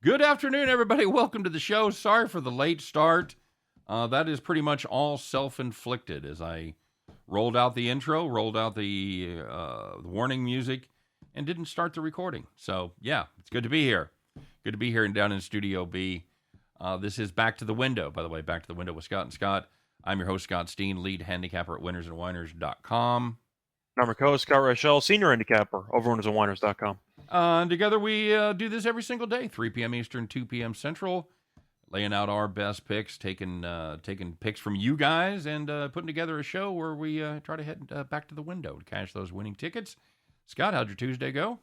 Good afternoon, everybody. Welcome to the show. Sorry for the late start. That is pretty much all self-inflicted as I rolled out the intro, rolled out the warning music, and didn't start the recording. So, yeah, it's good to be here. Good to be here and down in Studio B. This is Back to the Window, by the way, Back to the Window with Scott and Scott. I'm your host, Scott Steehn, lead handicapper at winnersandwhiners.com. I'm your co-host, Scott Reichel, senior handicapper over winnersandwhiners.com. And together we do this every single day, 3 p.m. Eastern, 2 p.m. Central, laying out our best picks, taking picks from you guys, and putting together a show where we try to head back to the window to cash those winning tickets. Scott, how'd your Tuesday go?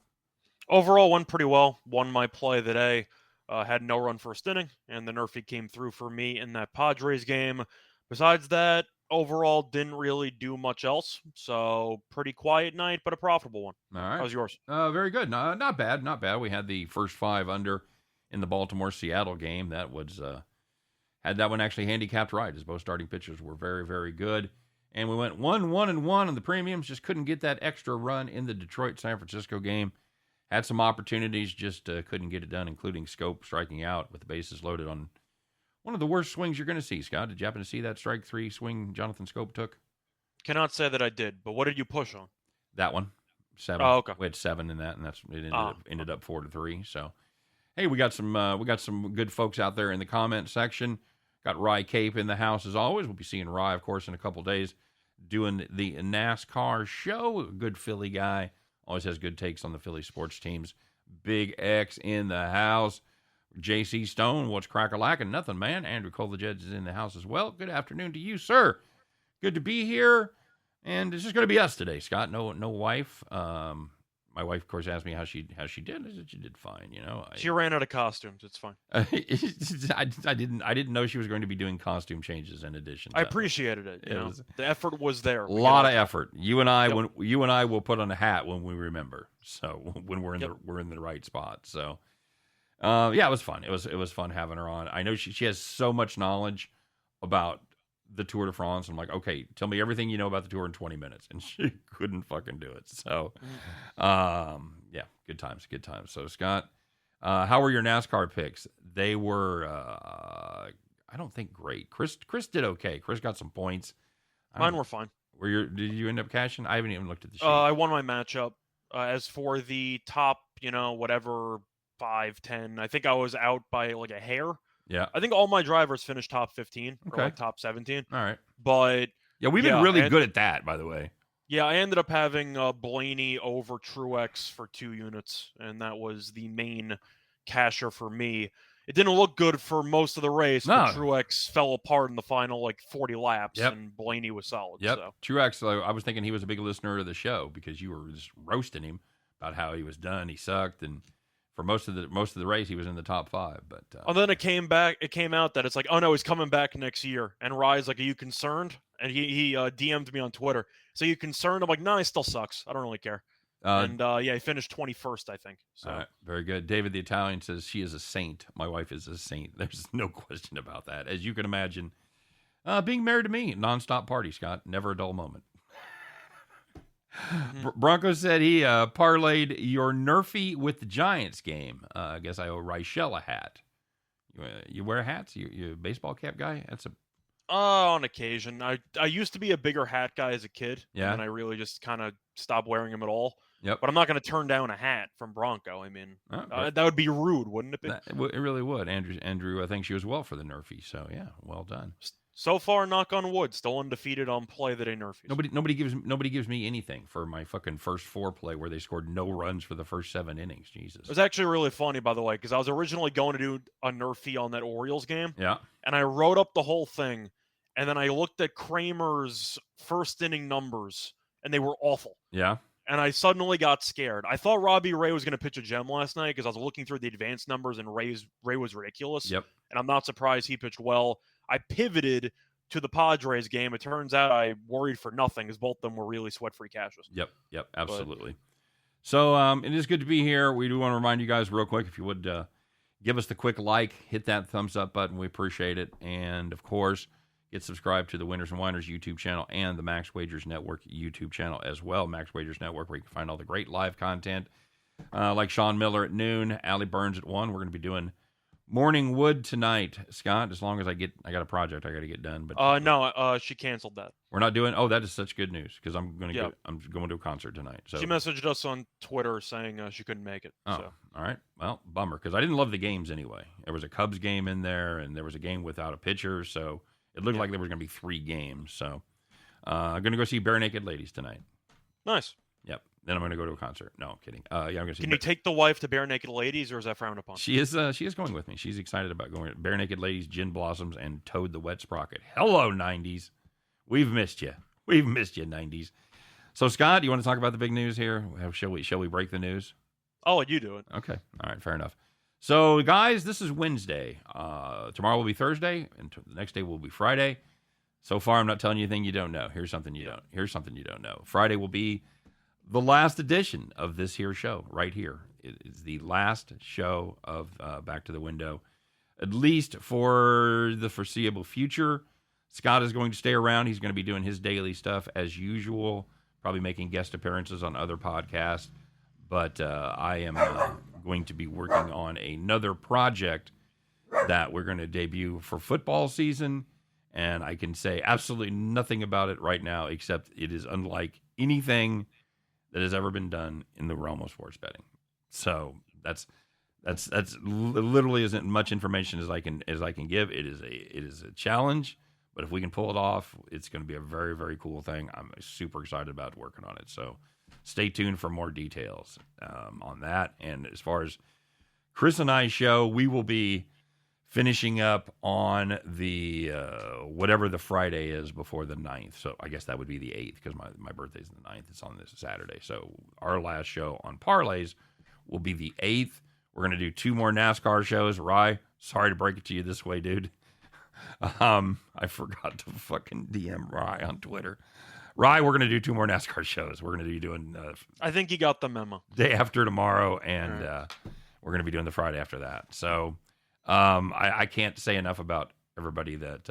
Overall, went pretty well. Won my play today. Had no run first inning, and the Nerfy came through for me in that Padres game. Besides that, overall, didn't really do much else. So, pretty quiet night, but a profitable one. All right. How's yours? Very good. No, not bad. Not bad. We had the first 5 under in the Baltimore-Seattle game. That was had that one actually handicapped right, as both starting pitchers were very, very good. And we went 1-1-1 on the premiums. Just couldn't get that extra run in the Detroit-San Francisco game. Had some opportunities, just couldn't get it done, including Scope striking out with the bases loaded on one of the worst swings you're going to see, Scott. Did you happen to see that strike 3 swing Jonathan Scope took? Cannot say that I did, but what did you push on? That one. 7. Oh, okay. We had 7 in that, and it ended up 4-3. So, hey, we got some good folks out there in the comment section. Got Rye Cape in the house as always. We'll be seeing Rye, of course, in a couple days, doing the NASCAR show. A good Philly guy. Always has good takes on the Philly sports teams. Big X in the house. J.C. Stone, what's crack-a-lackin'? Nothing, man. Andrew Kolajeds is in the house as well. Good afternoon to you, sir. Good to be here. And it's just going to be us today, Scott. No wife. My wife, of course, asked me how she did. I said she did fine. You know, she ran out of costumes. It's fine. I didn't know she was going to be doing costume changes in addition. I apprecited it. You know, the effort was there. A lot of effort. You and I, when you and I will put on a hat when we remember. So when we're in the right spot. So. Yeah, it was fun. It was fun having her on. I know she has so much knowledge about the Tour de France. I'm like, okay, tell me everything you know about the Tour in 20 minutes. And she couldn't fucking do it. So, yeah, good times. So, Scott, how were your NASCAR picks? They were, I don't think great. Chris did okay. Chris got some points. Mine were fine. Did you end up cashing? I haven't even looked at the sheet. I won my matchup. As for the top, whatever 5, 10. I think I was out by like a hair. Yeah. I think all my drivers finished top 15 or like top 17. All right. But yeah, we've been really good at that, by the way. Yeah, I ended up having Blaney over Truex for 2 units, and that was the main casher for me. It didn't look good for most of the race, but Truex fell apart in the final like 40 laps, and Blaney was solid. Yep. So. Truex, I was thinking he was a big listener of the show because you were just roasting him about how he was done, he sucked, and for most of the race, he was in the top 5. But and then it came out that it's like, oh no, he's coming back next year. And Rye's like, are you concerned? And he DM'd me on Twitter. So you concerned? I'm like, no, he still sucks. I don't really care. He finished 21st, I think. So all right, very good. David the Italian says she is a saint. My wife is a saint. There's no question about that. As you can imagine, being married to me, nonstop party, Scott, never a dull moment. Bronco said he parlayed your Nerfy with the Giants game. I guess I owe Reichel a hat. You wear hats? You a baseball cap guy? That's a. On occasion. I used to be a bigger hat guy as a kid. Yeah. And I really just kind of stopped wearing them at all. Yep. But I'm not going to turn down a hat from Bronco. I mean, that would be rude, wouldn't it be? It really would. Andrew, I think she was well for the Nerfy. So yeah, well done. So far, knock on wood, still undefeated on play that ain't Nerfies. Nobody gives me anything for my fucking first 4 play where they scored no runs for the first 7 innings. Jesus. It was actually really funny, by the way, because I was originally going to do a Nerfy on that Orioles game. Yeah. And I wrote up the whole thing, and then I looked at Kramer's first inning numbers, and they were awful. Yeah. And I suddenly got scared. I thought Robbie Ray was going to pitch a gem last night because I was looking through the advanced numbers, and Ray was ridiculous. Yep. And I'm not surprised he pitched well. I pivoted to the Padres game. It turns out I worried for nothing because both of them were really sweat-free cashes. Yep, absolutely. So it is good to be here. We do want to remind you guys real quick, if you would give us the quick like, hit that thumbs up button. We appreciate it. And, of course, get subscribed to the Winners and Whiners YouTube channel and the Max Wagers Network YouTube channel as well. Max Wagers Network, where you can find all the great live content like Sean Miller at noon, Allie Burns at 1. We're going to be doing Morning Wood tonight, Scott. As long as I got a project I got to get done. But no, she canceled that. we're not doing. Oh, that is such good news because I'm going to a concert tonight. So she messaged us on Twitter saying she couldn't make it. Oh, so. All right. Well, bummer because I didn't love the games anyway. There was a Cubs game in there, and there was a game without a pitcher, so it looked like there was going to be 3 games. So I'm going to go see Bare Naked Ladies tonight. Nice. Yep. Then I'm going to go to a concert. No, I'm kidding. I'm going to see. Can you take the wife to Bare Naked Ladies, or is that frowned upon? She is going with me. She's excited about going to Bare Naked Ladies, Gin Blossoms, and Toad the Wet Sprocket. Hello, 90s. We've missed you. We've missed you, 90s. So, Scott, you want to talk about the big news here? Shall we break the news? I'll let you do it. Okay. All right. Fair enough. So, guys, this is Wednesday. Tomorrow will be Thursday, and the next day will be Friday. So far, I'm not telling you anything you don't know. Here's something you don't know. Friday will be the last edition of this here show right here. It is the last show of Back to the Window, at least for the foreseeable future. Scott is going to stay around. He's going to be doing his daily stuff as usual, probably making guest appearances on other podcasts. But I am going to be working on another project that we're going to debut for football season. And I can say absolutely nothing about it right now, except it is unlike anything that has ever been done in the realm of sports betting. So that's literally isn't much information as I can give. It is a challenge, but if we can pull it off, it's going to be a very, very cool thing. I'm super excited about working on it. So stay tuned for more details on that. And as far as Chris and I's show, we will be finishing up on the whatever the Friday is before the 9th. So I guess that would be the 8th because my birthday's the 9th. It's on this Saturday. So our last show on Parlays will be the 8th. We're going to do 2 more NASCAR shows. Rye, sorry to break it to you this way, dude. I forgot to fucking DM Rye on Twitter. Rye, we're going to do 2 more NASCAR shows. We're going to be doing... I think you got the memo. Day after tomorrow, and we're going to be doing the Friday after that. So... I can't say enough about everybody that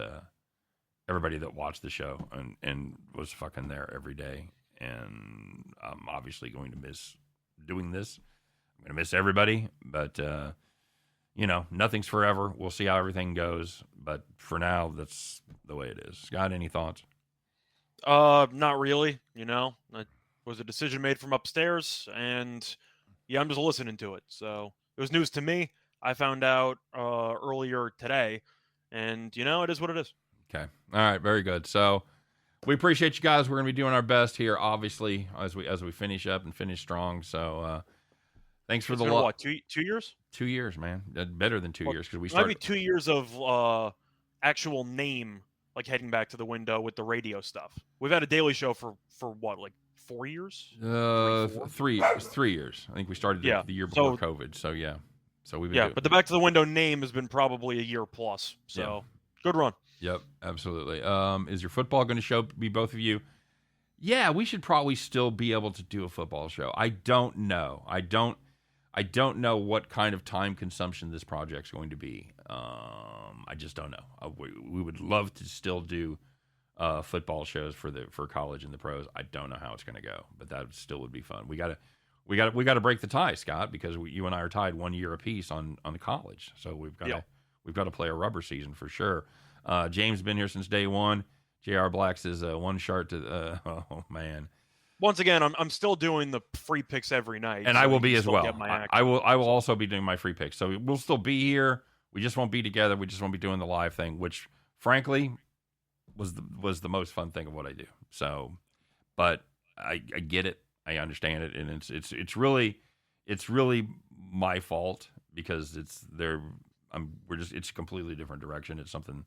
watched the show and was fucking there every day. And I'm obviously going to miss doing this. I'm going to miss everybody, but nothing's forever. We'll see how everything goes. But for now, that's the way it is. Scott, any thoughts? Not really. It was a decision made from upstairs, and I'm just listening to it. So it was news to me. I found out earlier today, and it is what it is. Okay. All right. Very good. So we appreciate you guys. We're going to be doing our best here, obviously, as we finish up and finish strong. So thanks for the love. What, 2 years? 2 years, man. Better than 2 years because we started. started. Maybe 2 years of actual name, like heading back to the window with the radio stuff. We've had a daily show for what, like 4 years? 3 years. I think we started the year before COVID. So yeah. So we've been but the Back to the Window name has been probably a year plus. So good run. Yep, absolutely. Is your football going to be both of you? Yeah, we should probably still be able to do a football show. I don't know. I don't know what kind of time consumption this project's going to be. I just don't know. We would love to still do football shows for college and the pros. I don't know how it's going to go, but that still would be fun. We got to break the tie, Scott, because you and I are tied 1 year apiece on the college. So we've got to play a rubber season for sure. James been here since day one. J.R. Blacks is one shot to oh man. Once again, I'm still doing the free picks every night, and so I will be as well. I will also also be doing my free picks. So we'll still be here. We just won't be together. We just won't be doing the live thing, which frankly was the most fun thing of what I do. So, but I get it. I understand it, and it's really my fault because it's a completely different direction. It's something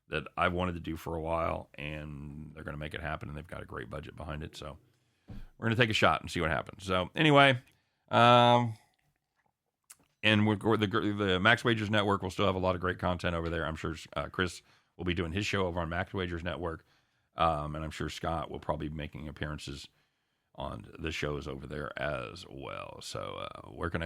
that I wanted to do for a while, and they're going to make it happen, and they've got a great budget behind it. So we're going to take a shot and see what happens. So anyway, and the Max Wagers Network will still have a lot of great content over there. I'm sure Chris will be doing his show over on Max Wagers Network, and I'm sure Scott will probably be making appearances on the shows over there as well. So where can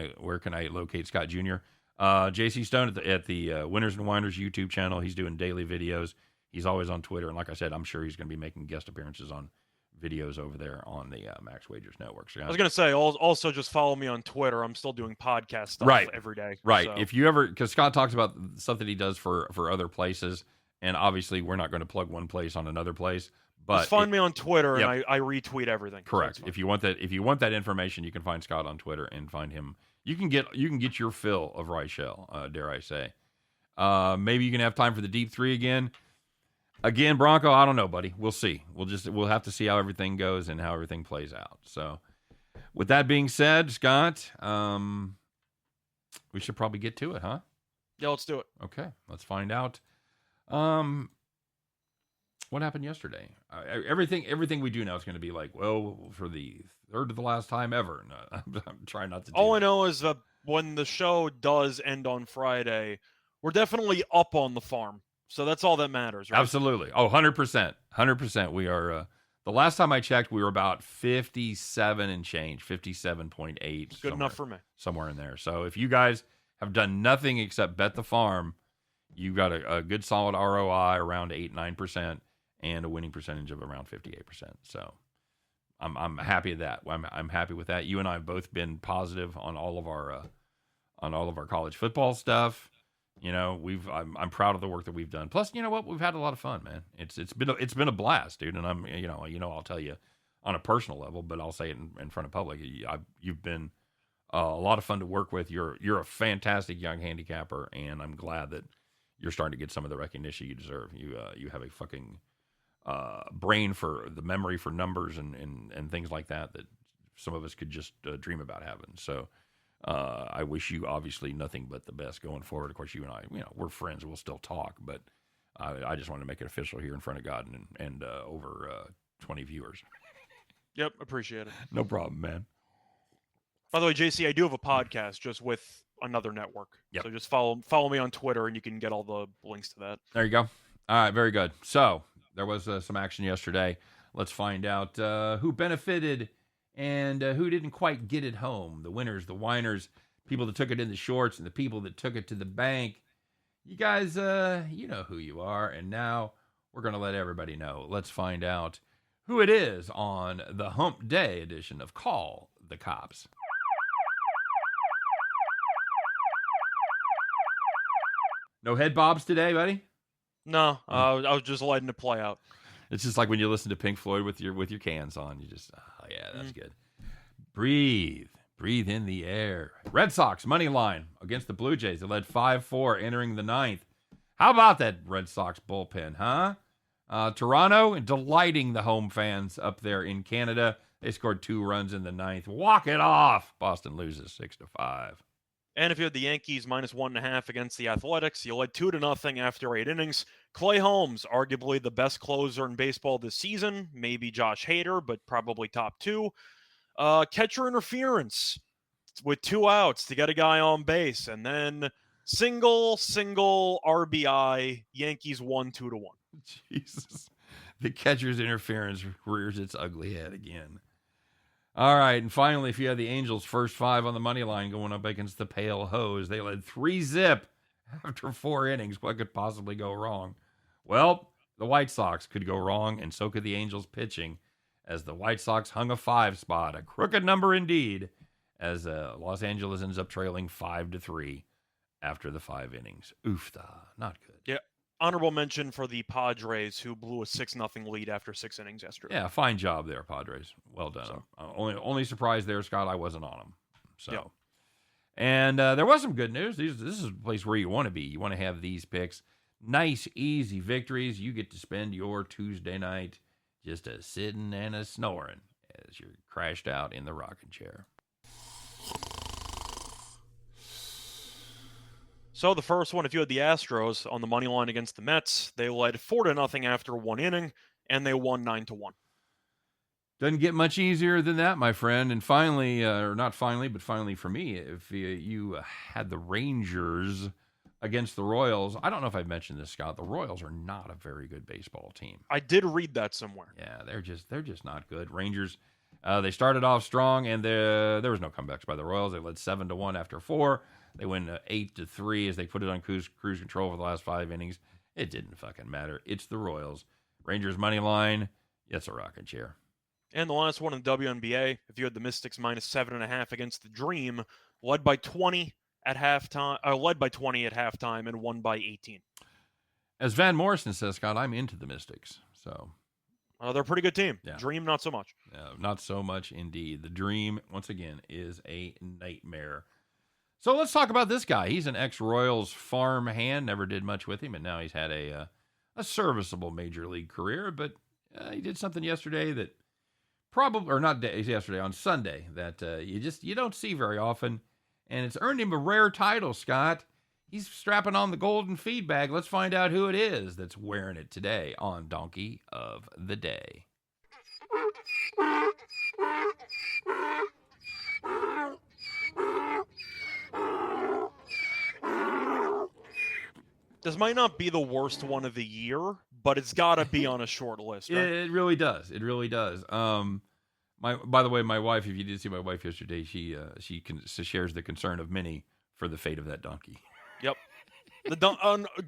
I locate Scott Jr.? JC Stone at the Winners and Winders YouTube channel. He's doing daily videos. He's always on Twitter, and like I said, I'm sure he's going to be making guest appearances on videos over there on the Max Wagers Network. So, I was going to say, also just follow me on Twitter. I'm still doing podcast stuff every day. Right. So. If you ever, because Scott talks about stuff that he does for other places, and obviously we're not going to plug one place on another place. But just find me on Twitter, and I retweet everything. Correct. So if you want that information, you can find Scott on Twitter and find him. You can get your fill of Reichel, dare I say. Maybe you can have time for the deep three again. Again, Bronco, I don't know, buddy. We'll see. We'll have to see how everything goes and how everything plays out. So, with that being said, Scott, we should probably get to it, huh? Yeah, let's do it. Okay, let's find out. What happened yesterday? Everything we do now is going to be like, well, for the third to the last time ever. No, I'm trying not to. All I know is that when the show does end on Friday, we're definitely up on the farm. So that's all that matters, right? Absolutely. Oh, 100%. 100%. We are, the last time I checked, we were about 57 and change, 57.8. Good enough for me. Somewhere in there. So if you guys have done nothing except bet the farm, you got a good solid ROI around 8-9% and a winning percentage of around 58%. So I'm happy with that. I'm happy with that. You and I have both been positive on all of our college football stuff. You know, I'm proud of the work that we've done. Plus, you know what? We've had a lot of fun, man. It's been a blast, dude. And I'm, I'll tell you on a personal level, but I'll say it in front of public. You've been a lot of fun to work with. You're a fantastic young handicapper, and I'm glad that you're starting to get some of the recognition you deserve. You have a fucking brain for the memory for numbers and things like that some of us could just dream about having. So. I wish you obviously nothing but the best going forward. Of course, you and I, we're friends. We'll still talk, but I just want to make it official here in front of God and over 20 viewers. Yep, appreciate it. No problem, man. By the way, JC, I do have a podcast just with another network. Yep. So just follow me on Twitter, and you can get all the links to that. There you go. All right, very good. So there was some action yesterday. Let's find out who benefited and who didn't quite get it home. The winners, the whiners, people that took it in the shorts, and the people that took it to the bank. You guys, you know who you are, and now we're going to let everybody know. Let's find out who it is on the Hump Day edition of Call the Cops. No head bobs today, buddy? No, I was just letting it play out. It's just like when you listen to Pink Floyd with your cans on. You just, oh, yeah, that's good. Breathe in the air. Red Sox money line against the Blue Jays. They led 5-4 entering the ninth. How about that Red Sox bullpen, huh? Toronto delighting the home fans up there in Canada. They scored 2 runs in the ninth. Walk it off. Boston loses 6-5. And if you had the Yankees minus 1.5 against the Athletics, you led 2-0 after 8 innings. Clay Holmes, arguably the best closer in baseball this season. Maybe Josh Hader, but probably top 2. Catcher interference with 2 outs to get a guy on base. And then single RBI. Yankees won 2-1. Jesus. The catcher's interference rears its ugly head again. All right, and finally, if you had the Angels' first 5 on the money line going up against the Pale Hose, they led 3-0 after 4 innings. What could possibly go wrong? Well, the White Sox could go wrong, and so could the Angels pitching, as the White Sox hung a 5 spot, a crooked number indeed, as Los Angeles ends up trailing 5-3 after the 5 innings. Oofda, not good. Yeah. Honorable mention for the Padres, who blew a 6-0 lead after 6 innings yesterday. Yeah, fine job there, Padres. Well done. So, only surprise there, Scott, I wasn't on them. So, yep. And there was some good news. This is a place where you want to be. You want to have these picks. Nice, easy victories. You get to spend your Tuesday night just a sitting and a snoring as you're crashed out in the rocking chair. So the first one, if you had the Astros on the money line against the Mets, they led 4-0 after 1 inning, and they won 9-1. Doesn't get much easier than that, my friend. And finally, or not finally, but finally for me, if you had the Rangers against the Royals, I don't know if I've mentioned this, Scott. The Royals are not a very good baseball team. I did read that somewhere. Yeah, they're just not good. Rangers, they started off strong, and there was no comebacks by the Royals. They led 7-1 after 4. They win 8-3 as they put it on cruise control for the last 5 innings. It didn't fucking matter. It's the Royals. Rangers money line. It's a rocking chair. And the last one in the WNBA, if you had the Mystics minus 7.5 against the Dream, led by 20 at halftime, and won by 18. As Van Morrison says, Scott, I'm into the Mystics. So they're a pretty good team. Yeah. Dream, not so much. Not so much indeed. The Dream, once again, is a nightmare. So let's talk about this guy. He's an ex-Royals farm hand. Never did much with him, and now he's had a serviceable major league career. But he did something yesterday that probably, or not yesterday, on Sunday, that you don't see very often, and it's earned him a rare title, Scott. He's strapping on the golden feed bag. Let's find out who it is that's wearing it today on Donkey of the Day. This might not be the worst one of the year, but it's got to be on a short list. Right? It really does. It really does. By the way, my wife, if you did see my wife yesterday, she shares the concern of many for the fate of that donkey. Yep.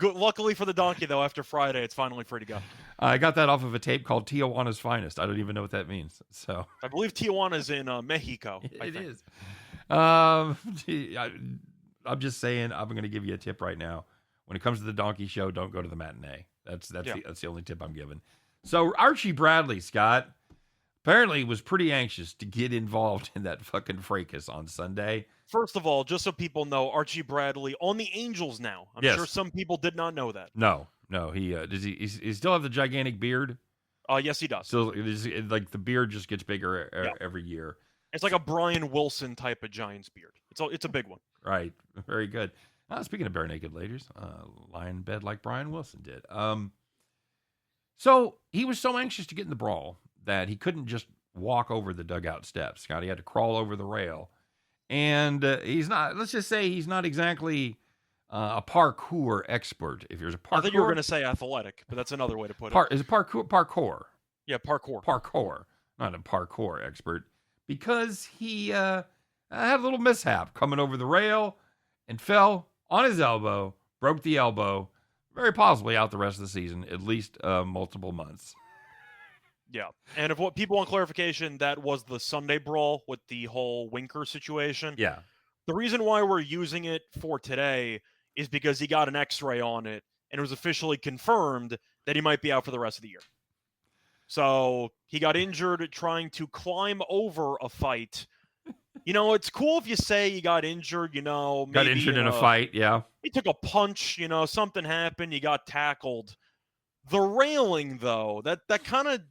Luckily for the donkey, though, after Friday, it's finally free to go. I got that off of a tape called Tijuana's Finest. I don't even know what that means. So I believe Tijuana's in Mexico. It is. I'm just saying, I'm going to give you a tip right now. When it comes to the donkey show, don't go to the matinee. That's the only tip I'm giving. So Archie Bradley, Scott, apparently was pretty anxious to get involved in that fucking fracas on Sunday. First of all, just so people know, Archie Bradley on the Angels now. I'm sure some people did not know that. No, he does. He still have the gigantic beard? Yes, he does. So like the beard just gets bigger every year. It's like a Brian Wilson type of Giants beard. It's a big one. Right, very good. Speaking of bare naked ladies, lie in bed like Brian Wilson did. So he was so anxious to get in the brawl that he couldn't just walk over the dugout steps. Scott, he had to crawl over the rail. And he's not, let's just say he's not exactly a parkour expert. If there's a parkour. I thought you were going to say athletic, but that's another way to put it. Is it parkour? Yeah, parkour. Parkour. Not a parkour expert. Because he had a little mishap coming over the rail and fell on his elbow, broke the elbow, very possibly out the rest of the season, at least multiple months. Yeah. And if what people want clarification, that was the Sunday brawl with the whole Winker situation. Yeah. The reason why we're using it for today is because he got an x-ray on it and it was officially confirmed that he might be out for the rest of the year. So he got injured trying to climb over a fight. It's cool if you say you got injured, maybe got injured in a fight, yeah. He took a punch, something happened, you got tackled. The railing, though, that kind of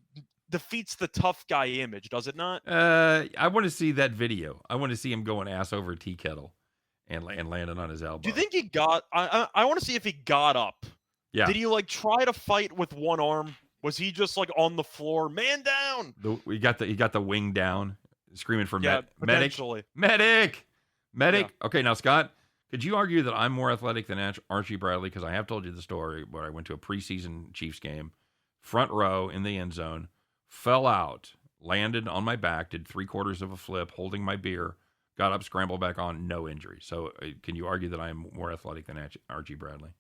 defeats the tough guy image, does it not? I want to see that video. I want to see him going ass over a tea kettle and landing on his elbow. Do you think he got? I want to see if he got up. Yeah. Did he try to fight with one arm? Was he just on the floor, man down? He got the wing down, screaming for medic. Yeah. Okay, now Scott, could you argue that I'm more athletic than Archie Bradley? Because I have told you the story where I went to a preseason Chiefs game, front row in the end zone. Fell out, landed on my back, did 3/4 of a flip, holding my beer, got up, scrambled back on, no injury. So can you argue that I am more athletic than Archie Bradley?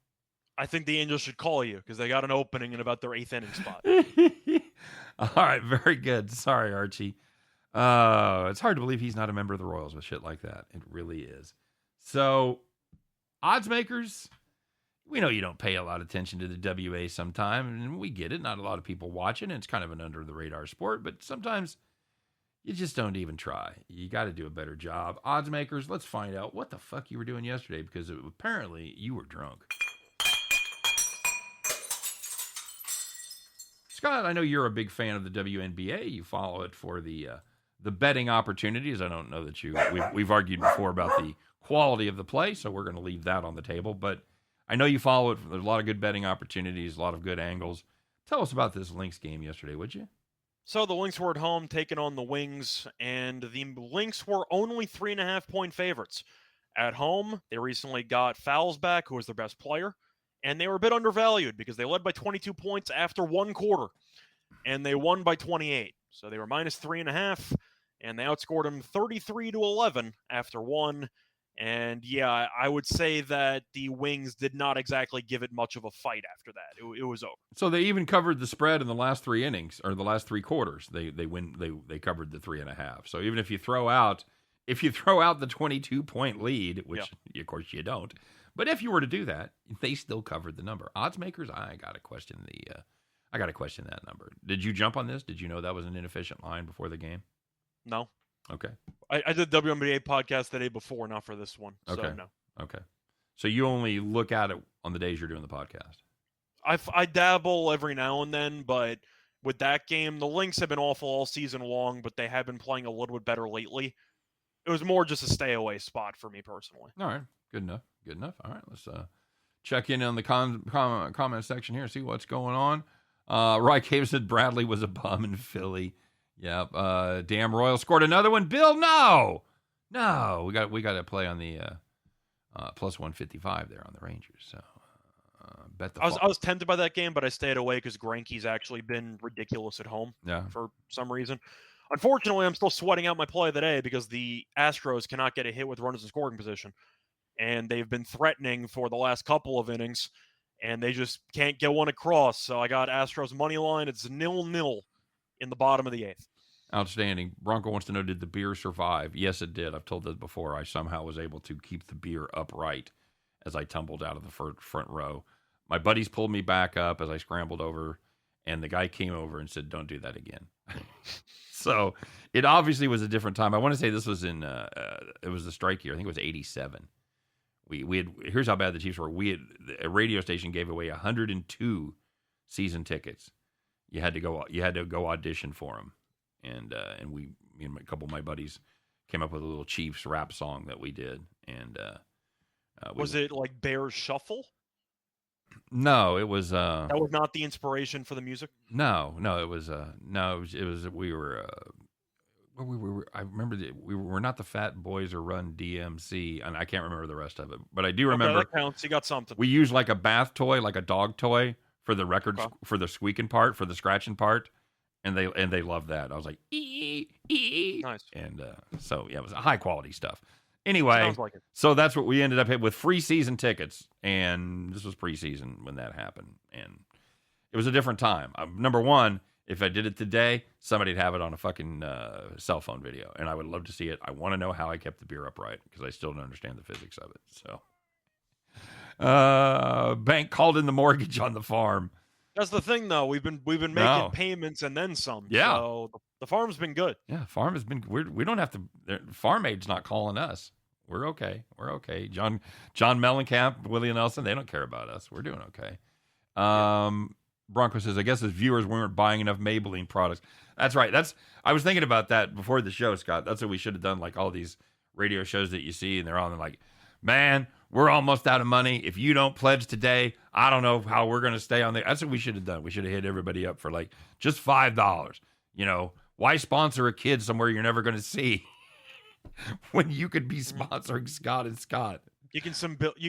I think the Angels should call you because they got an opening in about their 8th inning spot. All right, very good. Sorry, Archie. It's hard to believe he's not a member of the Royals with shit like that. It really is. So, odds makers, we know you don't pay a lot of attention to the WA sometimes, and we get it. Not a lot of people watching, and it's kind of an under-the-radar sport, but sometimes you just don't even try. You got to do a better job. Odds makers, let's find out what the fuck you were doing yesterday, because apparently you were drunk. Scott, I know you're a big fan of the WNBA. You follow it for the betting opportunities. I don't know that we've argued before about the quality of the play, so we're going to leave that on the table, but I know you follow it. There's a lot of good betting opportunities, a lot of good angles. Tell us about this Lynx game yesterday, would you? So the Lynx were at home taking on the Wings, and the Lynx were only 3.5-point favorites. At home, they recently got Fowles back, who was their best player, and they were a bit undervalued because they led by 22 points after one quarter, and they won by 28. So they were minus 3.5, and they outscored them 33-11 after one. And yeah, I would say that the Wings did not exactly give it much of a fight after that. It was over. So they even covered the spread in the last 3 innings or the last 3 quarters. They covered the 3.5. So even if you throw out the 22-point lead, which of course you don't, but if you were to do that, they still covered the number. Odds makers, I gotta question that number. Did you jump on this? Did you know that was an inefficient line before the game? No. Okay. I did the WNBA podcast the day before, not for this one. Okay. So no. Okay. So you only look at it on the days you're doing the podcast. I dabble every now and then, but with that game, the Lynx have been awful all season long, but they have been playing a little bit better lately. It was more just a stay away spot for me personally. All right. Good enough. Good enough. All right. Let's check in on the comment section here, see what's going on. Reichel said Bradley was a bum in Philly. Yep. Damn Royal scored another one. Bill, no. We got to play on the plus 155 there on the Rangers. So bet the. I was tempted by that game, but I stayed away because Greinke's actually been ridiculous at home. Yeah. For some reason. Unfortunately, I'm still sweating out my play of the day because the Astros cannot get a hit with runners in scoring position, and they've been threatening for the last couple of innings, and they just can't get one across. So I got Astros money line. It's 0-0 in the bottom of the 8th. Outstanding. Bronco wants to know, did the beer survive? Yes, it did. I've told that before. I somehow was able to keep the beer upright as I tumbled out of the front row. My buddies pulled me back up as I scrambled over, and the guy came over and said, don't do that again. So it obviously was a different time. I want to say this was in, it was the strike year. I think it was 87. We had, here's how bad the Chiefs were. A radio station gave away 102 season tickets. You had to go audition for them. And me and a couple of my buddies came up with a little Chiefs rap song that we did. And was it like Bears Shuffle? No, it was. That was not the inspiration for the music. No, it was. It was. We were. I remember we were not the Fat Boys or Run DMC, and I can't remember the rest of it. But I do remember. Okay, that counts. You got something. We used like a bath toy, like a dog toy, for the record, for the squeaking part, for the scratching part. And they loved that. I was like, nice. And so yeah, it was high quality stuff. Anyway, sounds like it. So that's what we ended up with free season tickets, and this was preseason when that happened, and it was a different time. Number one, if I did it today, somebody'd have it on a fucking cell phone video, and I would love to see it. I want to know how I kept the beer upright because I still don't understand the physics of it. So, bank called in the mortgage on the farm. That's the thing, though. We've been making payments and then some. Yeah. So the farm's been good. Yeah, farm has been. We don't have to. Farm Aid's not calling us. We're okay. John Mellencamp, Willie Nelson, they don't care about us. We're doing okay. Bronco says, I guess as viewers, we weren't buying enough Maybelline products. That's right. I was thinking about that before the show, Scott. That's what we should have done. Like all these radio shows that you see, and they're on like, man, we're almost out of money. If you don't pledge today, I don't know how we're going to stay on there. That's what we should have done. We should have hit everybody up for like just $5. You know, why sponsor a kid somewhere you're never going to see when you could be sponsoring Scott and Scott? You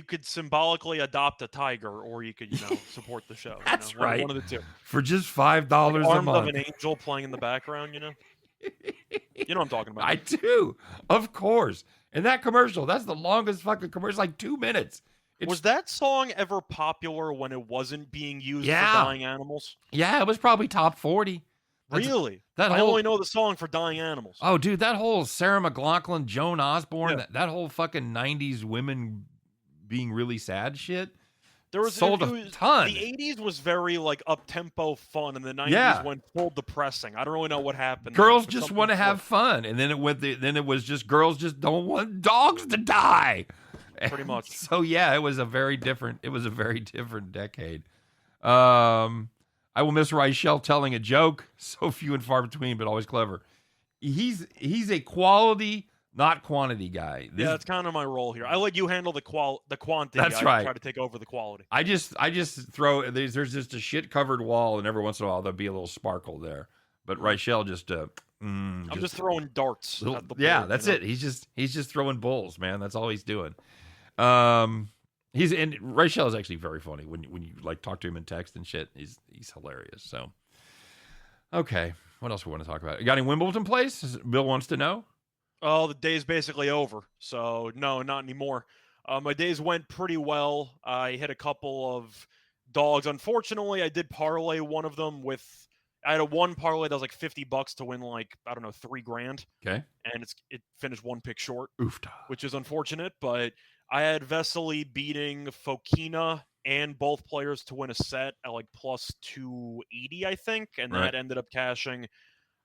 could symbolically adopt a tiger, or you could, support the show. That's right. One of the two. For just $5 a month. Arms of an angel playing in the background, You know what I'm talking about. I do. Of course. And that commercial, that's the longest fucking commercial, like 2 minutes. Was that song ever popular when it wasn't being used for dying animals? Yeah, it was probably top 40. Really? I only know the song for dying animals. Oh, dude, that whole Sarah McLachlan, Joan Osborne, that whole fucking 90s women being really sad shit. There was sold a ton. The 80s was very like up-tempo fun, and the 90s went full depressing. I don't really know what happened. Girls just want to have fun, and then it was just girls just don't want dogs to die. Pretty much. So yeah, it was a very different decade. I will miss Reichel telling a joke. So few and far between, but always clever. He's a quality, not quantity guy. That's kind of my role here. I let you handle the quantity. That's right. I try to take over the quality. I just throw there's just a shit covered wall, and every once in a while there'll be a little sparkle there. But Reichel I'm just throwing darts. At the board, that's it. He's just throwing bulls, man. That's all he's doing. Reichel is actually very funny when you like talk to him in text and shit. He's hilarious. So, okay, what else we want to talk about? You got any Wimbledon plays? Bill wants to know. Oh, the day's basically over. So no, not anymore. My days went pretty well. I hit a couple of dogs. Unfortunately, I did parlay one of them with. I had a one parlay that was like $50 to win like I don't know $3,000, Okay. and it finished one pick short, Oofta. which is unfortunate. But I had Vesely beating Fokina and both players to win a set at like plus 280, I think, and Right. that ended up cashing.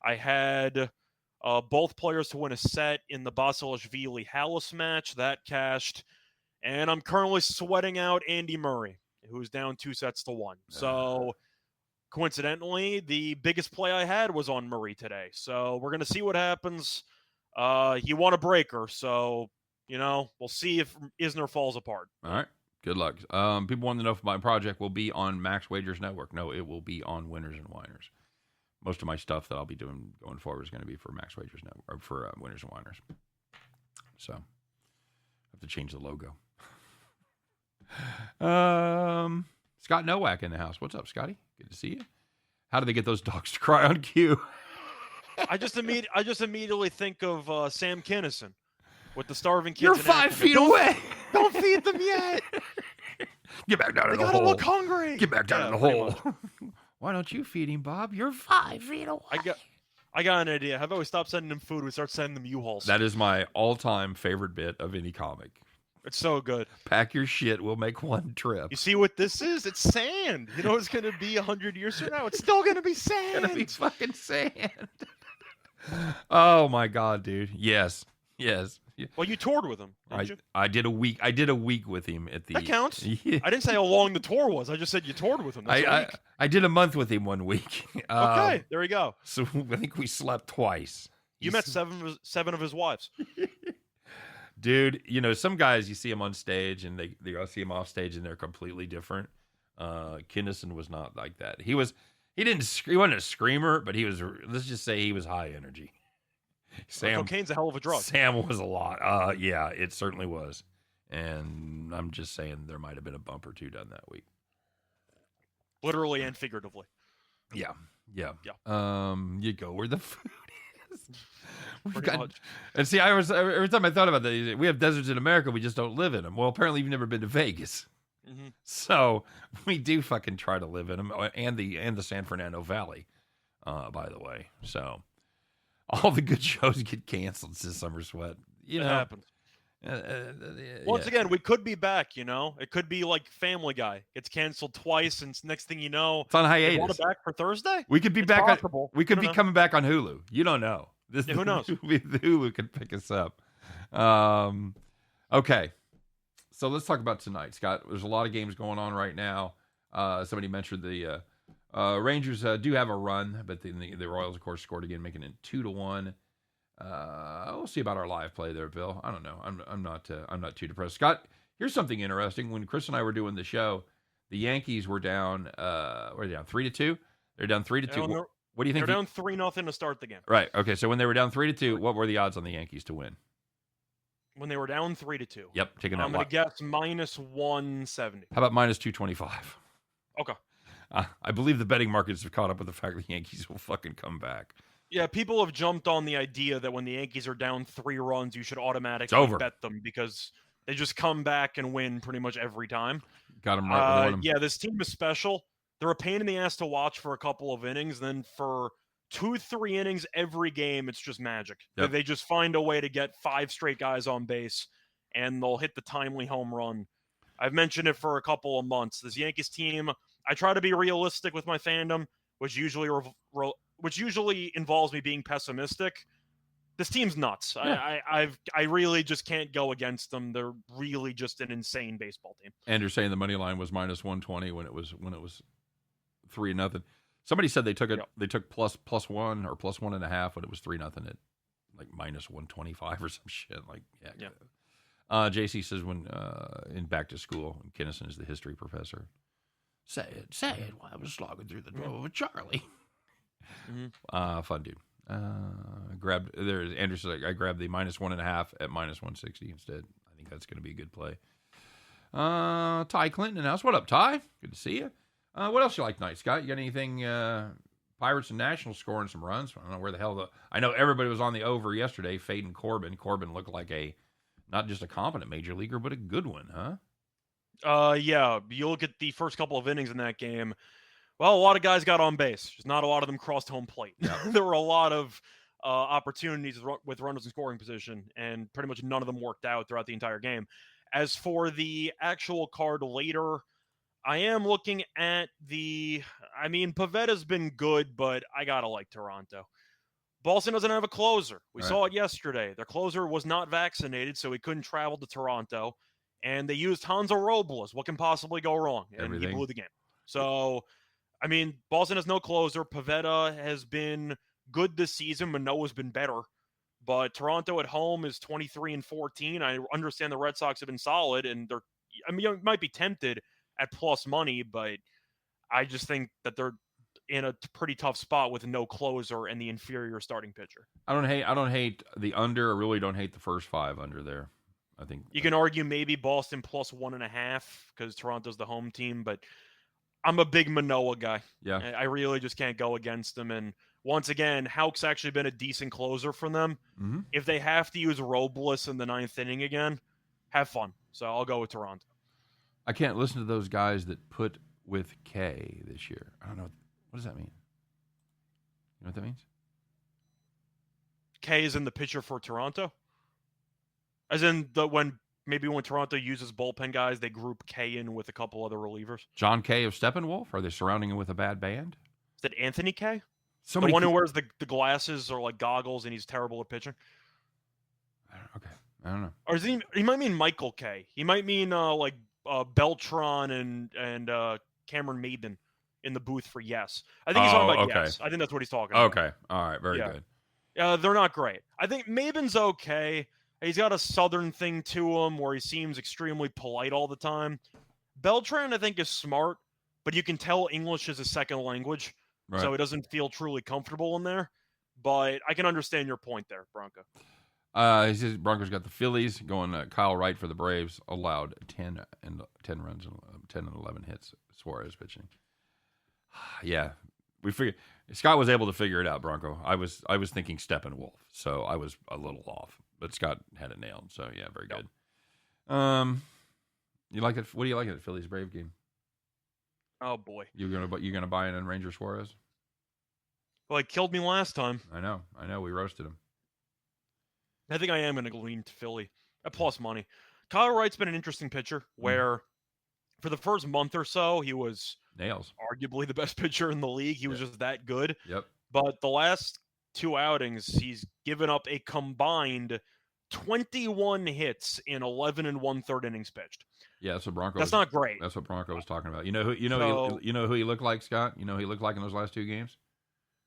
I had both players to win a set in the Basilashvili Hallis match. That cashed. And I'm currently sweating out Andy Murray, who's down 2-1. So, coincidentally, the biggest play I had was on Murray today. So, we're going to see what happens. He won a breaker. So, we'll see if Isner falls apart. All right. Good luck. People want to know if my project will be on Max Wagers Network. No, it will be on Winners and Whiners. Most of my stuff that I'll be doing going forward is going to be for Max Wagers Network, or for Winners and Whiners. So, I have to change the logo. Scott Nowak in the house. What's up, Scotty? Good to see you. How do they get those dogs to cry on cue? I just immediately think of Sam Kinison with the starving kids. You're 5 feet away. Don't feed them yet. Get back down in the hole. They gotta look hungry. Get back down in the hole. Why don't you feed him, Bob? You're 5 feet away. I got an idea. How about we stop sending them food? We start sending them U-Hauls. That is my all-time favorite bit of any comic. It's so good. Pack your shit. We'll make one trip. You see what this is? It's sand. You know what's going to be 100 years from now? It's still going to be sand. It's going to be fucking sand. Oh, my God, dude. Yes. Well, you toured with him, didn't you? I did a week. I did a week with him at the. That counts. Yeah. I didn't say how long the tour was. I just said you toured with him. That's a week. I did a month with him 1 week. Okay, there we go. So I think we slept twice. You met seven of his wives. Dude, some guys, you see them on stage and they go see him off stage and they're completely different. Kinnison was not like that. He wasn't a screamer, but he was, let's just say he was high energy. Cocaine's a hell of a drug. Sam was a lot. Yeah, it certainly was. And I'm just saying there might have been a bump or two done that week. Literally and figuratively. Yeah. You go where the food is. And see, every time I thought about that, we have deserts in America, we just don't live in them. Well, apparently you've never been to Vegas. Mm-hmm. So we do fucking try to live in them, and the San Fernando Valley, by the way. So all the good shows get canceled this Summer Sweat. It happens. Once again, we could be back, It could be like Family Guy. It's canceled twice, and next thing you know, it's on hiatus. Want it back for Thursday? We could be it's back. Possible. We could be coming back on Hulu. You don't know. Who knows? Hulu could pick us up. Okay. So let's talk about tonight, Scott. There's a lot of games going on right now. Somebody mentioned the Rangers do have a run, but the Royals, of course, scored again, making it 2-1. We'll see about our live play there, Bill. I don't know. I'm not too depressed. Scott, here's something interesting. When Chris and I were doing the show, the Yankees were down. Were they down 3-2? They're down 3-2. What do you think? They're down 3-0 to start the game. Right. Okay. So when they were down 3-2, what were the odds on the Yankees to win? When they were down 3-2. Yep. Taking that. I'm going to guess -170. How about -225? Okay. I believe the betting markets have caught up with the fact that the Yankees will fucking come back. Yeah, people have jumped on the idea that when the Yankees are down 3 runs, you should automatically bet them because they just come back and win pretty much every time. Got them right. Yeah, this team is special. They're a pain in the ass to watch for a couple of innings. Then for 2-3 innings every game, it's just magic. Yep. They just find a way to get 5 straight guys on base, and they'll hit the timely home run. I've mentioned it for a couple of months. This Yankees team, I try to be realistic with my fandom, which usually involves me being pessimistic. This team's nuts. Yeah. I really just can't go against them. They're really just an insane baseball team. And you're saying the money line was -120 when it was 3-0. Somebody said they took it. Yep. They took +1 or +1.5 when it was 3-0 at like -125 or some shit. Like yeah. JC says when in Back to School, Kinnison is the history professor. Say it while I was slogging through the door with Charlie. Mm-hmm. Fun dude. Andrew says I grabbed the -1.5 at -160 instead. I think that's going to be a good play. Ty Clinton in the house. What up, Ty? Good to see you. What else you like tonight, Scott? You got anything Pirates and Nationals scoring some runs. I don't know where the hell I know everybody was on the over yesterday, fading Corbin. Corbin looked like not just a competent major leaguer, but a good one, huh? Yeah. You look at the first couple of innings in that game. Well, a lot of guys got on base. Just not a lot of them crossed home plate. Yeah. There were a lot of opportunities with runners in scoring position, and pretty much none of them worked out throughout the entire game. As for the actual card later, I am looking at Pavetta's been good, but I gotta like Toronto. Boston doesn't have a closer. We saw it yesterday. Their closer was not vaccinated, so he couldn't travel to Toronto. And they used Hanzo Robles. What can possibly go wrong? And Everything. he blew the game. So, Boston has no closer. Pavetta has been good this season. Manoah's been better. But Toronto at home is 23-14. I understand the Red Sox have been solid, and you might be tempted at plus money, but I just think that they're in a pretty tough spot with no closer and the inferior starting pitcher. I don't hate the under. I really don't hate the first 5 under there. I think you can argue maybe Boston plus 1.5 because Toronto's the home team, but I'm a big Manoah guy. Yeah, I really just can't go against him. And once again, Houck's actually been a decent closer for them. Mm-hmm. If they have to use Robles in the 9th inning again, have fun. So I'll go with Toronto. I can't listen to those guys that put with K this year. I don't know. What does that mean? You know what that means? K is in the pitcher for Toronto? As in when Toronto uses bullpen guys, they group K in with a couple other relievers. John K of Steppenwolf? Are they surrounding him with a bad band? Is that Anthony K? The one who wears the glasses or like goggles and he's terrible at pitching? I don't know. Or he might mean Michael K. He might mean Beltran and Cameron Maiden in the booth for Yes. I think he's talking about Yes. I think that's what he's talking about. Okay. All right. Very good. They're not great. I think Maben's okay. He's got a southern thing to him where he seems extremely polite all the time. Beltran, I think, is smart, but you can tell English is a second language, so he doesn't feel truly comfortable in there. But I can understand your point there, Bronco. He says Broncos got the Phillies going. Kyle Wright for the Braves allowed 10 runs and 10 and 11 hits. Suarez pitching. Yeah, we figured Scott was able to figure it out. Bronco. I was thinking Steppenwolf, so I was a little off, but Scott had it nailed. So yeah, very good. You like it? What do you like at Phillies Brave game? Oh boy, you gonna buy in on Ranger Suarez? Well, he killed me last time. I know. We roasted him. I think I am going to lean to Philly at plus money. Kyle Wright's been an interesting pitcher where for the first month or so, he was nails, arguably the best pitcher in the league. He was just that good. Yep. But the last 2 outings, he's given up a combined 21 hits in 11 1/3 innings pitched. Yeah, that's what Bronco. That's not great. That's what Bronco was talking about. You know who he looked like, Scott? You know who he looked like in those last 2 games?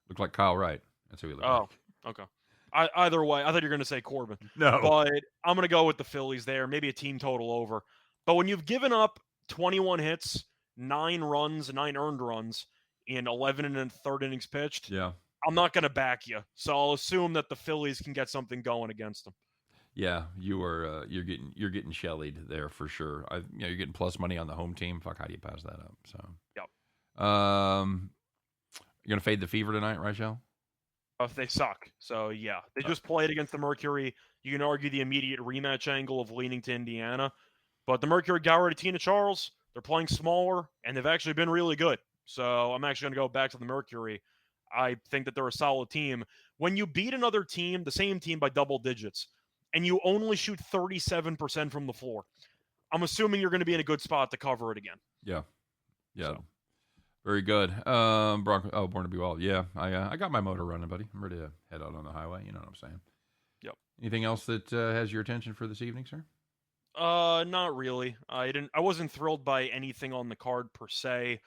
Looked like Kyle Wright. That's who he looked like. Oh, okay. Either way, I thought you were going to say Corbin. No. But I'm going to go with the Phillies there, maybe a team total over. But when you've given up 21 hits, 9 earned runs in 11 1/3 innings pitched, I'm not going to back you. So I'll assume that the Phillies can get something going against them. Yeah, you're getting shellied there for sure. You're getting plus money on the home team. Fuck, how do you pass that up? So. Yep. You're gonna fade the Fever tonight, right, Shell? If they suck. So, yeah. They just played against the Mercury. You can argue the immediate rematch angle of leaning to Indiana. But the Mercury got rid of Tina Charles. They're playing smaller, and they've actually been really good. So, I'm actually going to go back to the Mercury. I think that they're a solid team. When you beat another team, the same team, by double digits, and you only shoot 37% from the floor, I'm assuming you're going to be in a good spot to cover it again. Yeah. So. Very good. Born to be wild. Yeah, I got my motor running, buddy. I'm ready to head out on the highway. You know what I'm saying? Yep. Anything else that has your attention for this evening, sir? Not really. I wasn't thrilled by anything on the card per se.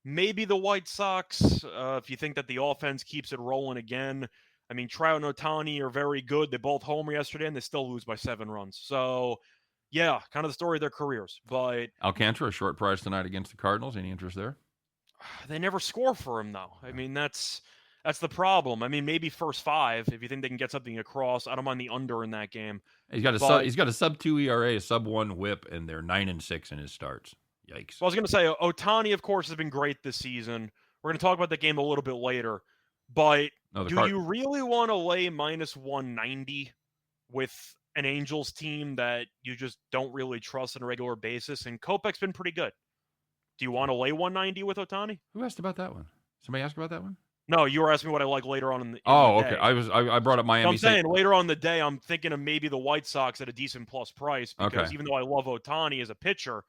Maybe the White Sox, if you think that the offense keeps it rolling again. I mean, Trout and Ohtani are very good. They both homer yesterday, and they still lose by 7 runs. So, yeah, kind of the story of their careers. But Alcantara, a short price tonight against the Cardinals. Any interest there? They never score for him, though. I mean, that's the problem. I mean, maybe first 5 if you think they can get something across. I don't mind the under in that game. He's got a sub 2 ERA, a sub 1 WHIP, and they're 9-6 in his starts. Yikes. Well, I was going to say Ohtani, of course, has been great this season. We're going to talk about the game a little bit later. But No, do you really want to lay minus 190 with an Angels team that you just don't really trust on a regular basis? And Kopech's been pretty good. Do you want to lay 190 with Ohtani? Who asked about that one? Somebody asked about that one? No, you were asking me what I like later on in the okay. day. I brought up Miami. I'm saying later on in the day, I'm thinking of maybe the White Sox at a decent plus price because even though I love Ohtani as a pitcher,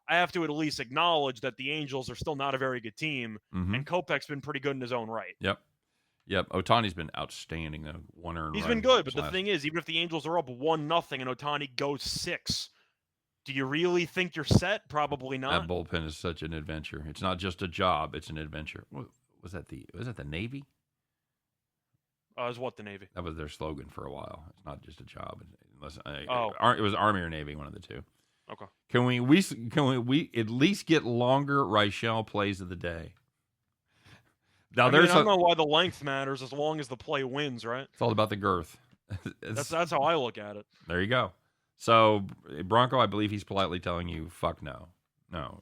I have to at least acknowledge that the Angels are still not a very good team, and Kopech's been pretty good in his own right. Yep. Ohtani's been outstanding though. One earned He's run been good, but the thing is, even if the Angels are up 1-0 and Ohtani goes 6, do you really think you're set? Probably not. That bullpen is such an adventure. It's not just a job; it's an adventure. Was that the Navy? Is what the Navy? That was their slogan for a while. It's not just a job. It was Army or Navy, one of the two. Okay. Can we at least get longer Reichel plays of the day? Now I don't know why the length matters as long as the play wins, right? It's all about the girth. That's how I look at it. There you go. So Bronco, I believe he's politely telling you, "Fuck no,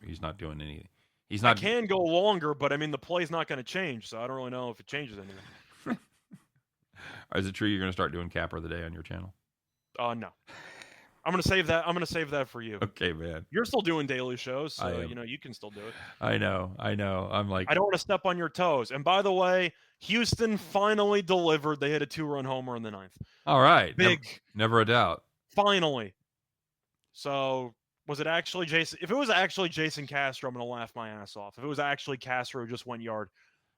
he's not doing anything. He's not." I can go longer, but I mean the play's not going to change, so I don't really know if it changes anything. Is it true you're going to start doing Capper of the Day on your channel? No. I'm going to save that. I'm going to save that for you. Okay, man. You're still doing daily shows, so you can still do it. I know. I'm like, I don't want to step on your toes. And by the way, Houston finally delivered. They hit a 2-run homer in the 9th. All right. Big. Never a doubt. Finally. So was it actually Jason? If it was actually Jason Castro, I'm going to laugh my ass off. If it was actually Castro who just went yard,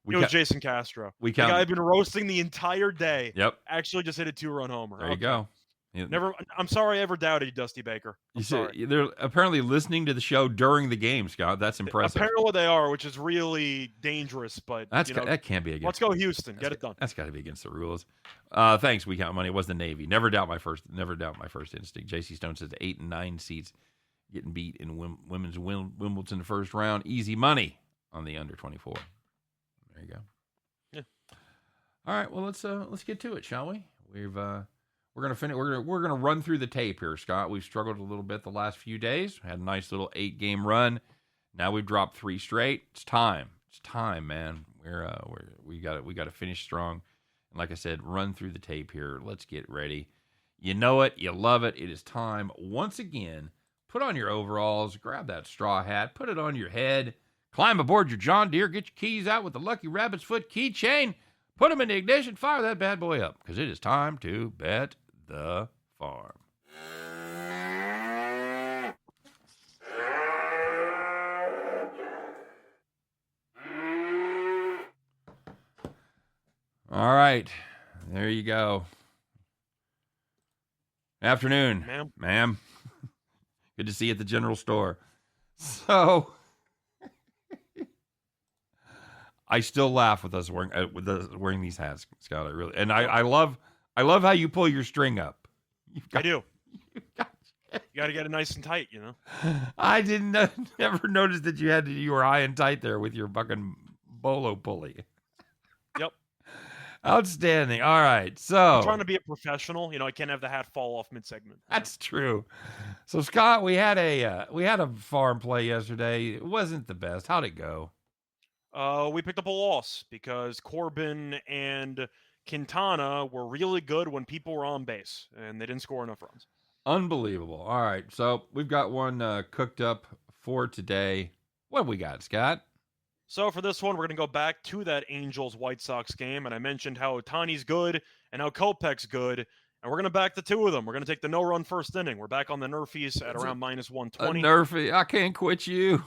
it was Jason Castro. The guy I've been roasting the entire day. Yep. Actually just hit a 2-run homer. There you go. Never. I'm sorry I ever doubted you, Dusty Baker. They're apparently listening to the show during the game, Scott. That's impressive. Apparently they are, which is really dangerous. But that can't be against. Let's go Houston. Get it done. That's got to be against the rules. Thanks, We Count Money. It was the Navy. Never doubt my first instinct. JC Stone says 8 and 9 seeds getting beat in women's Wimbledon first round. Easy money on the under 24. There you go. Yeah. All right. Well, let's get to it, shall we? We're gonna finish. We're gonna run through the tape here, Scott. We've struggled a little bit the last few days. Had a nice little 8-game run. Now we've dropped 3 straight. It's time. It's time, man. We got to finish strong. And like I said, run through the tape here. Let's get ready. You know it. You love it. It is time once again. Put on your overalls. Grab that straw hat. Put it on your head. Climb aboard your John Deere. Get your keys out with the Lucky Rabbit's Foot keychain. Put them in the ignition, fire that bad boy up, because it is time to bet the farm. All right, there you go. Afternoon, ma'am. Good to see you at the general store. So... I still laugh with us wearing these hats, Scott. I really, and I love how you pull your string up. I do. You got to get it nice and tight, you know. I never noticed that you were high and tight there with your fucking bolo pulley. Yep. Outstanding. All right, so I'm trying to be a professional. I can't have the hat fall off mid-segment. That's true. So Scott, we had a farm play yesterday. It wasn't the best. How'd it go? We picked up a loss because Corbin and Quintana were really good when people were on base, and they didn't score enough runs. Unbelievable. All right, so we've got one cooked up for today. What have we got, Scott? So for this one, we're going to go back to that Angels-White Sox game, and I mentioned how Ohtani's good and how Kopech's good, and we're going to back the two of them. We're going to take the no-run first inning. We're back on the Nerfies at around minus 120. A Nerfie. I can't quit you.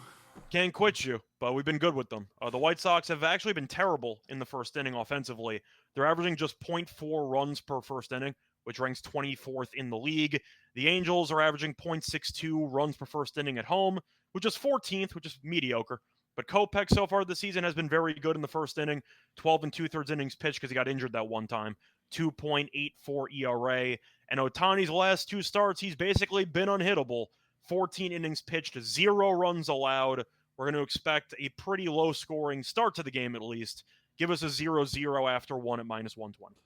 Can't quit you, but we've been good with them. The White Sox have actually been terrible in the first inning offensively. They're averaging just 0.4 runs per first inning, which ranks 24th in the league. The Angels are averaging 0.62 runs per first inning at home, which is 14th, which is mediocre. But Kopech so far this season has been very good in the first inning. 12 2/3 innings pitched because he got injured that one time. 2.84 ERA. And Ohtani's last 2 starts, he's basically been unhittable. 14 innings pitched, 0 runs allowed. We're going to expect a pretty low-scoring start to the game, at least. Give us a 0-0 after 1 at minus 120.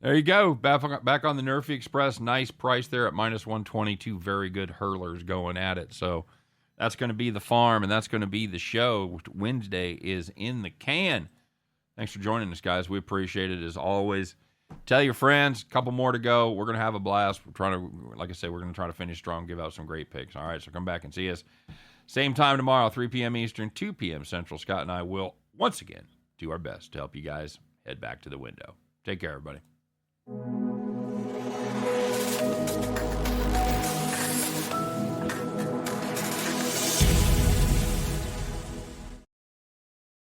There you go. Back on the Nerfy Express. Nice price there at minus 120. 2 very good hurlers going at it. So That's going to be the farm, and that's going to be the show. Wednesday is in the can. Thanks for joining us, guys. We appreciate it as always. Tell your friends. A couple more to go. We're going to have a blast. We're trying to, like I said, we're going to try to finish strong, give out some great picks. All right, so come back and see us. Same time tomorrow, 3 p.m. Eastern, 2 p.m. Central. Scott and I will once again do our best to help you guys head back to the window. Take care, everybody.